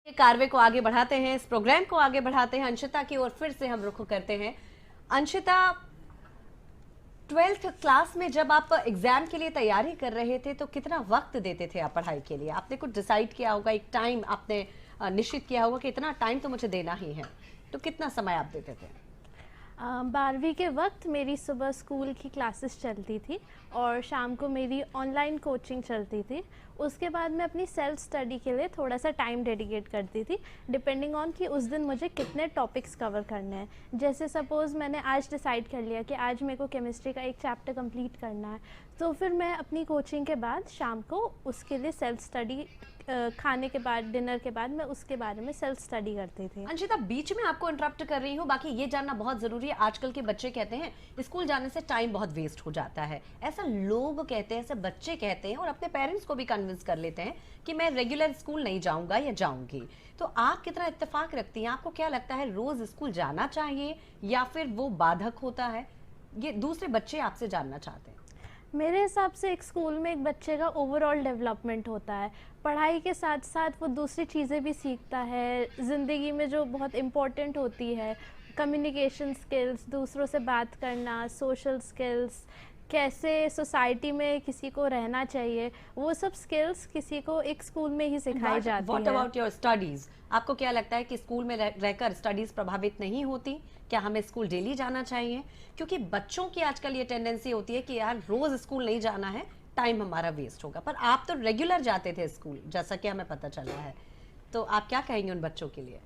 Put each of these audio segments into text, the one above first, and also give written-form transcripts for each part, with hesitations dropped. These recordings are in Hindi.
कार्य को आगे बढ़ाते हैं, इस प्रोग्राम को आगे बढ़ाते हैं। अंशिता की ओर फिर से हम रुख करते हैं। अंशिता, 12th क्लास में जब आप एग्जाम के लिए तैयारी कर रहे थे तो कितना वक्त देते थे आप पढ़ाई के लिए? आपने कुछ डिसाइड किया होगा, एक टाइम आपने निश्चित किया होगा कि इतना टाइम तो मुझे देना ही है, तो कितना समय आप देते थे? 12वीं के वक्त मेरी सुबह स्कूल की क्लासेस चलती थी और शाम को मेरी ऑनलाइन कोचिंग चलती थी। उसके बाद मैं अपनी सेल्फ स्टडी के लिए थोड़ा सा टाइम डेडिकेट करती थी, डिपेंडिंग ऑन कि उस दिन मुझे कितने टॉपिक्स कवर करने हैं। जैसे सपोज़ मैंने आज डिसाइड कर लिया कि आज मेरे को केमिस्ट्री का एक चैप्टर कंप्लीट करना है, तो फिर मैं अपनी कोचिंग के बाद शाम को उसके लिए सेल्फ स्टडी, खाने के बाद, डिनर के बाद मैं उसके बारे में सेल्फ स्टडी करती थी। अंशिता, बीच में आपको इंटरप्ट कर रही हूँ, बाकी ये जानना बहुत जरूरी है। आजकल के बच्चे कहते हैं स्कूल जाने से टाइम बहुत वेस्ट हो जाता है, ऐसा लोग कहते हैं, ऐसे बच्चे कहते हैं और अपने पेरेंट्स को भी कन्विंस कर लेते हैं कि मैं रेगुलर स्कूल नहीं जाऊंगा या जाऊंगी। तो आप कितना इत्तेफाक रखती हैं? आपको क्या लगता है, रोज स्कूल जाना चाहिए या फिर वो बाधक होता है? ये दूसरे बच्चे आपसे जानना चाहते हैं। मेरे हिसाब से एक स्कूल में एक बच्चे का ओवरऑल डेवलपमेंट होता है। पढ़ाई के साथ साथ वो दूसरी चीज़ें भी सीखता है ज़िंदगी में जो बहुत इम्पोर्टेंट होती है, कम्युनिकेशन स्किल्स, दूसरों से बात करना, सोशल स्किल्स, कैसे सोसाइटी में किसी को रहना चाहिए, वो सब स्किल्स किसी को एक स्कूल में ही सिखाई जाती है। What about your studies? आपको क्या लगता है कि स्कूल में रहकर स्टडीज प्रभावित नहीं होती? क्या हमें स्कूल डेली जाना चाहिए? क्योंकि बच्चों की आजकल ये टेंडेंसी होती है कि यार रोज स्कूल नहीं जाना है, टाइम हमारा वेस्ट होगा। पर आप तो रेगुलर जाते थे स्कूल, जैसा कि हमें पता चला है, तो आप क्या कहेंगे उन बच्चों के लिए?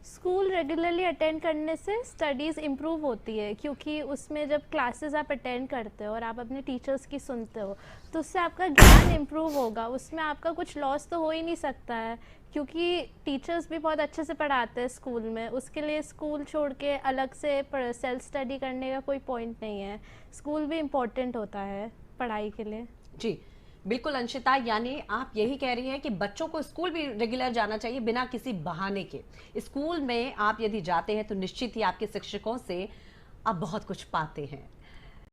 स्कूल रेगुलरली अटेंड करने से स्टडीज़ इम्प्रूव होती है, क्योंकि उसमें जब क्लासेस आप अटेंड करते हो और आप अपने टीचर्स की सुनते हो तो उससे आपका ज्ञान इम्प्रूव होगा। उसमें आपका कुछ लॉस तो हो ही नहीं सकता है, क्योंकि टीचर्स भी बहुत अच्छे से पढ़ाते हैं स्कूल में। उसके लिए स्कूल छोड़ के अलग से सेल्फ स्टडी करने का कोई पॉइंट नहीं है। स्कूल भी इम्पोर्टेंट होता है पढ़ाई के लिए। जी बिल्कुल अंशिता, यानी आप यही कह रही हैं कि बच्चों को स्कूल भी रेगुलर जाना चाहिए बिना किसी बहाने के। स्कूल में आप यदि जाते हैं तो निश्चित ही आपके शिक्षकों से आप बहुत कुछ पाते हैं।